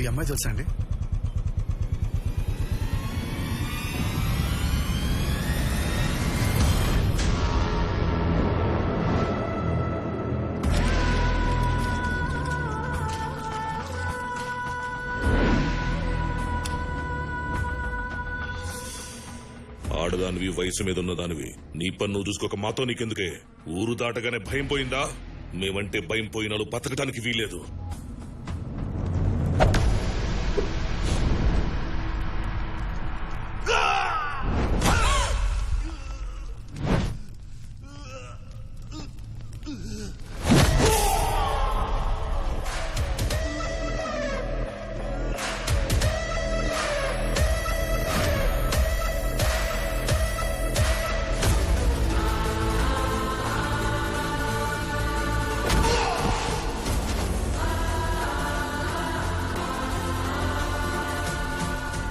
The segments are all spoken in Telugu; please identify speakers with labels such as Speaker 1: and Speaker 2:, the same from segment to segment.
Speaker 1: ఈ అమ్మాయి తెలుసా అండి?
Speaker 2: ఆడదానివి, వయసు మీద ఉన్నదానివి, నీ పన్ను చూసుకోక మాతో నీకెందుకే? ఊరు దాటగానే భయం పోయిందా? మేమంటే భయం పోయినాలు బతకడానికి వీలేదు.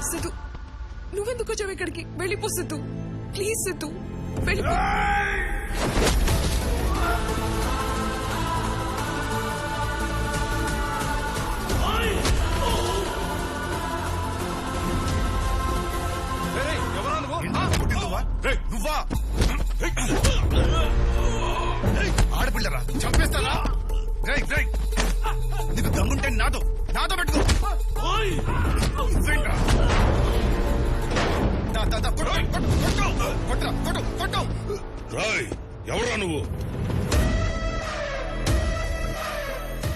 Speaker 3: సిద్ధు, నువ్వెందుకు వచ్చావు ఇక్కడికి? వెళ్ళిపో సిద్ధు, ప్లీజ్ సిద్ధు, వెళ్ళిపో.
Speaker 1: నువ్వా? ఆడపిల్లరా, చంపేస్తారా? నీకు దమ్ముంటే నాతో పెట్టుకో.
Speaker 2: రాయ్, ఎవరా నువ్వు?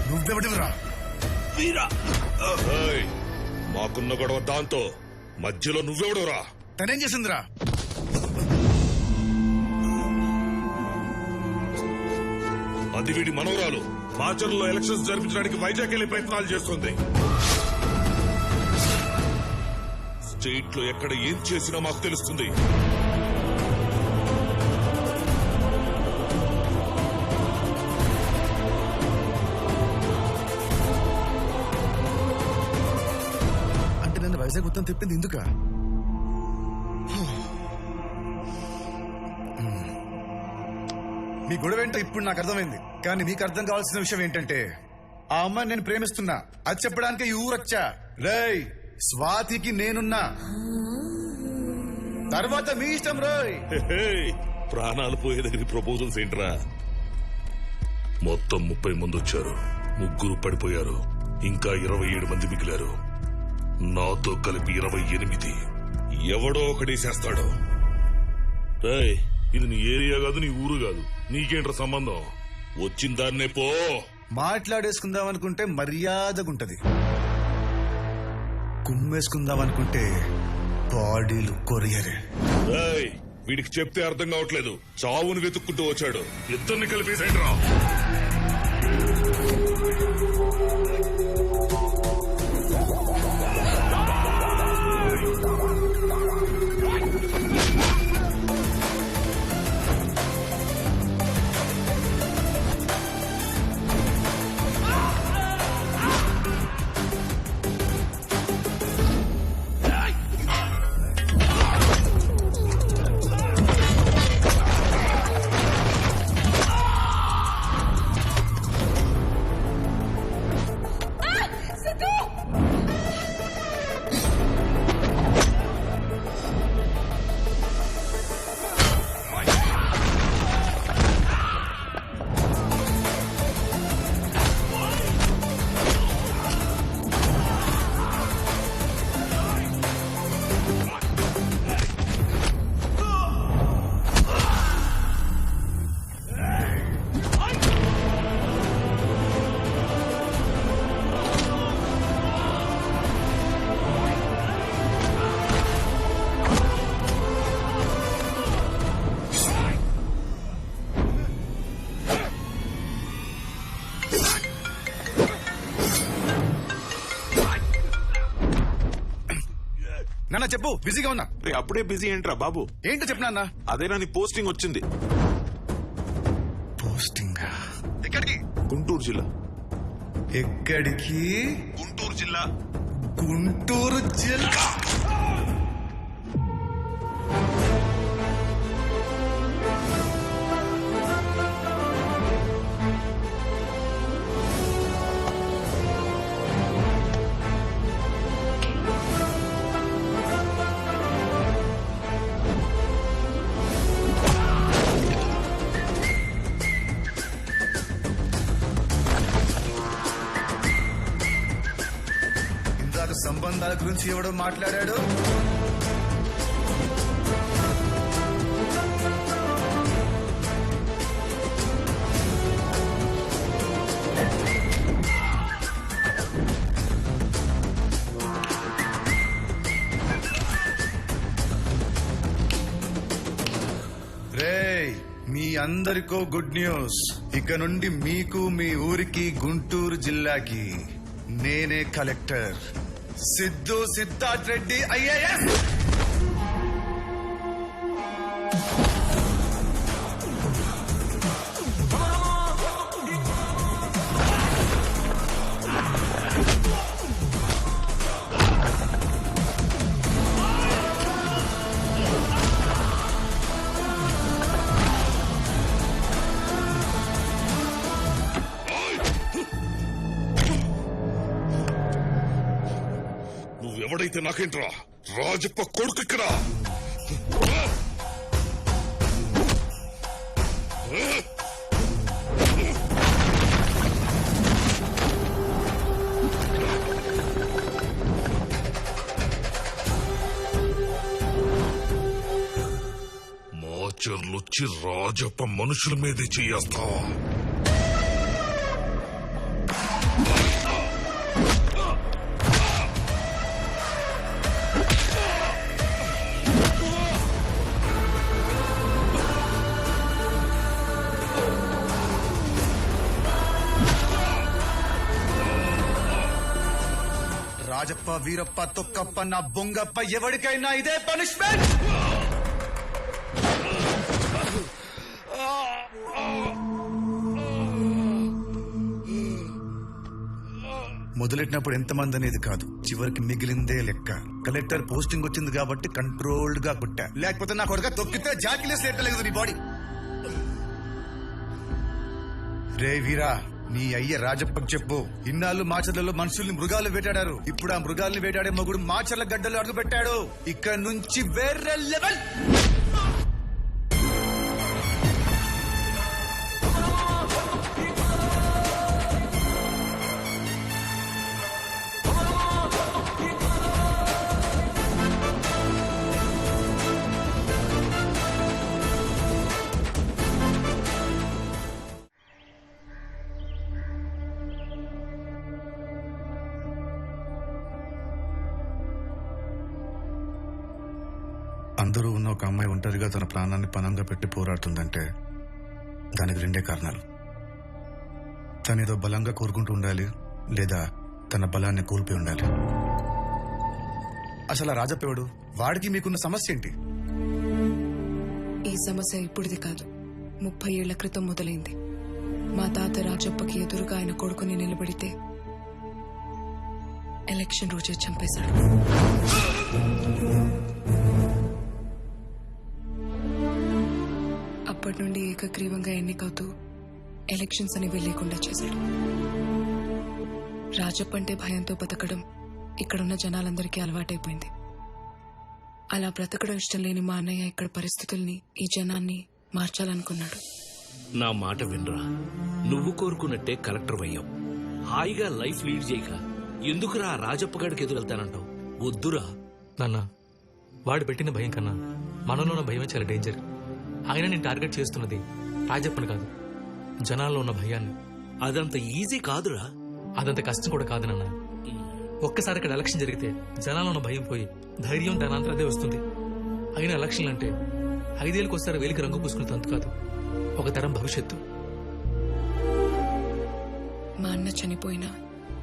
Speaker 1: నువ్వెవడివిరా?
Speaker 2: రాయ్, మాకున్న గొడవ దాంతో మధ్యలో నువ్వెవడురా?
Speaker 1: తనేం చేసిందిరా?
Speaker 2: అది వీడి మనవరాలు. మాచర్లో ఎలక్షన్స్ జరిపించడానికి వైజాగ్ వెళ్లే ప్రయత్నాలు చేస్తుంది. స్టేట్ లో ఎక్కడ ఏం చేసినా మాకు తెలుస్తుంది.
Speaker 1: అంటే నన్ను వైజాగ్ మొత్తం తిప్పింది ఎందుక? మీ గొడవ ఏంటో ఇప్పుడు నాకు అర్థమైంది. కానీ మీకు అర్థం కావాల్సిన విషయం ఏంటంటే, ఆ అమ్మాయిని నేను ప్రేమిస్తున్నా అది చెప్పడానికి ఈ ఊరొచ్చా. రేయ్, స్వాతికి నేనున్నా, తర్వాత మీ ఇష్టం. రోయ్,
Speaker 2: ప్రాణాలు పోయే దగ్గర ప్రపోజల్స్ ఏంట్రా? మొత్తం 30 మంది వచ్చారు, 3 పడిపోయారు, ఇంకా 27 మంది మిగిలారు. నాతో కలిపి 28. ఎవడో ఒకడేసేస్తాడు. రేయ్, ఇది నీ ఏరియా కాదు, నీ ఊరు కాదు, నీకేంట్రా సంబంధం? వచ్చిన దాన్నే పో.
Speaker 1: మాట్లాడేసుకుందాం అనుకుంటే మర్యాదగుంటది, కుమ్మేసుకుందాం అనుకుంటే బాడీలు కొరియరే.
Speaker 2: రేయ్, వీడికి చెప్తే అర్థం కావట్లేదు. చావును వెతుక్కుంటూ వచ్చాడు. ఇద్దరిని కలిపేసేంట్రా.
Speaker 1: నాన్న చెప్పు, బిజీగా ఉన్నా.
Speaker 4: అప్పుడే బిజీ ఏంట్రా బాబు?
Speaker 1: ఏంటో చెప్పు నాన్న.
Speaker 4: అదేనా నీ పోస్టింగ్ వచ్చింది.
Speaker 1: పోస్టింగ్ ఎక్కడికి?
Speaker 4: గుంటూరు జిల్లా.
Speaker 1: ఎక్కడికి?
Speaker 4: గుంటూరు జిల్లా.
Speaker 1: గుంటూరు జిల్లా. సంబంధాల గురించి ఎవడో మాట్లాడాడు. రేయ్, మీ అందరికో గుడ్ న్యూస్. ఇక నుండి మీకు, మీ ఊరికి, గుంటూరు జిల్లాకి నేనే కలెక్టర్. సిద్ధు సిద్ధార్థ్ రెడ్డి ఐఏఎస్.
Speaker 2: నువ్వెవడైతే నాకేంట్రా? రాజప్ప కొడుకు ఇక్కడ. మాచర్లొచ్చి రాజప్ప మనుషుల మీదే చేయేస్తావా?
Speaker 1: రాజప్ప, వీరప్ప, తొక్కప్ప, నా బొంగప్ప, ఎవరికైనా ఇదే పనిష్మెంట్. మొదలెట్టినప్పుడు ఎంతమంది అనేది కాదు, చివరికి మిగిలిందే లెక్క. కలెక్టర్ పోస్టింగ్ వచ్చింది కాబట్టి కంట్రోల్డ్ గా కొట్టా, లేకపోతే నా కొడుక తొక్కితే జాకిలేసి ఎట్టలేదు నీ బాడీ. రే వీరా, నీ అయ్య రాజప్పకు చెప్పు, ఇన్నాళ్ళు మాచర్లలో మనుషుల్ని మృగాలు వేటాడారు. ఇప్పుడు ఆ మృగాల్ని వేటాడే మొగుడు మాచర్ల గడ్డలు అడుగు పెట్టాడు. ఇక్కడ నుంచి వేరే లెవెల్. అందరూ ఉన్న ఒక అమ్మాయి ఒంటరిగా తన ప్రాణాన్ని పణంగా పెట్టి పోరాడుతుందంటే దానికి రెండే కారణాలు. తనేదో బలంగా కోరుకుంటూ ఉండాలి, లేదా తన బలాన్ని కోల్పోయి ఉండాలి. అసలు ఆ రాజప్పేవాడు, వాడికి మీకున్న సమస్య ఏంటి?
Speaker 3: ఈ సమస్య ఇప్పుడుది కాదు, 30 ఏళ్ల క్రితం మొదలైంది. మా తాత రాజప్పకి ఎదురుగా ఆయన కొడుకుని నిలబడితే ఎలక్షన్ రోజే చంపేశాడు. అప్పటి నుండి ఏకగ్రీవంగా ఎన్నికవుతూ ఎలక్షన్స్ అనేవి లేకుండా చేశాడు. రాజప్ప అంటే భయంతో బతకడం ఇక్కడున్న జనాలందరికీ అలవాటైపోయింది. అలా బ్రతకడం ఇష్టం లేని మా అన్నయ్య ఇక్కడ పరిస్థితుల్ని, ఈ జనాన్ని మార్చాలనుకున్నాడు.
Speaker 5: నా మాట వినరా, నువ్వు కోరుకున్నట్టే కలెక్టర్ అయ్యావు. హాయిగా లైఫ్ లీడ్ చేయక ఎందుకురా రాజప్పగాడికి ఎదురెళ్తానంటావు? వద్దురా
Speaker 6: నాన్న, వాడు పెట్టిన భయం కన్నా మనలో ఉన్న భయమే చాలా డేంజర్. ఆయన నేను టార్గెట్ చేస్తున్నది రాజప్పని కాదు, జనాల్లో ఉన్న భయాన్ని.
Speaker 5: అదంత ఈజీ కాదురా.
Speaker 6: అదంత కష్టం కూడా కాదు నాన్న. ఒక్కసారి ఇక్కడ ఎలక్షన్ జరిగితే జనాల్లో ఉన్న భయం పోయి ధైర్యం దానంతరదే వస్తుంది. అయినా ఎలక్షన్లు అంటే 5 ఏళ్ళకి ఒకసారి వేలికి రంగు పూసుకునే తంతు కాదు, ఒక తరం భవిష్యత్తు.
Speaker 3: మా అన్న చనిపోయినా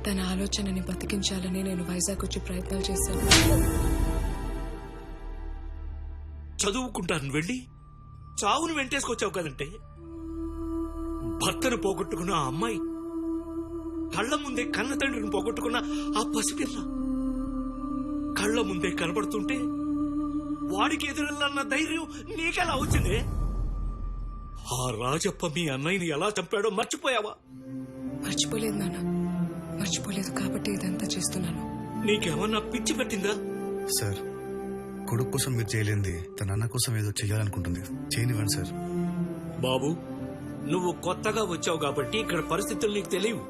Speaker 3: తన ఆలోచనని బతికించాలని నేను వైజాగ్ వచ్చి ప్రయత్నాలు చేశాను.
Speaker 5: చదువుకుంటాను వెళ్ళి చావును వెంటేసుకొచ్చావు కదంటే, భర్తను పోగొట్టుకున్న ఆ అమ్మాయి, కళ్ల ముందే కన్న తండ్రిని పోగొట్టుకున్న ఆ పసిపిల్ల కళ్ల ముందే కనబడుతుంటే వాడికి ఎదురెళ్ళన్న ధైర్యం నీకెలా వచ్చిందే? ఆ రాజప్ప మీ అన్నయ్యని ఎలా చంపాడో మర్చిపోయావా?
Speaker 3: మర్చిపోలేదు నాన్న, మర్చిపోలేదు కాబట్టి ఇదంతా చేస్తున్నాను.
Speaker 5: నీకేమన్నా పిచ్చి పెట్టిందా?
Speaker 1: సార్, కొడుకు కోసం మీరు చేయలేంది తన అన్న కోసం ఏదో చేయాలనుకుంటుంది. చేయనివ్వండి సార్.
Speaker 5: బాబు, నువ్వు కొత్తగా వచ్చావు కాబట్టి ఇక్కడ పరిస్థితులు నీకు తెలియవు.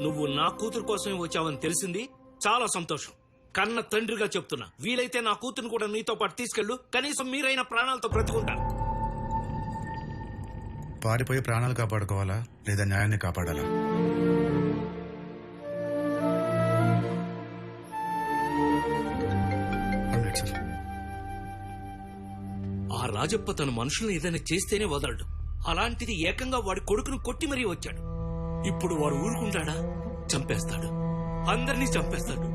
Speaker 5: నువ్వు నా కూతురు కోసమే వచ్చావని తెలిసింది చాలా సంతోషం. కన్న తండ్రిగా చెప్తున్నా, వీలైతే నా కూతురు కూడా నీతో పాటు తీసుకెళ్ళు. కనీసం మీరైన ప్రాణాలతో బ్రతుకుంటారు.
Speaker 1: పారిపోయి ప్రాణాలు కాపాడుకోవాలా లేదా న్యాయాన్ని కాపాడాలా? సార్,
Speaker 5: ఆ రాజప్ప తన మనుషులను ఏదైనా చేస్తేనే వదలడు. అలాంటిది ఏకంగా వాడి కొడుకును కొట్టి మరీ వచ్చాడు. ఇప్పుడు వాడు ఊరుకుంటాడా? చంపేస్తాడు, అందరినీ చంపేస్తాడు.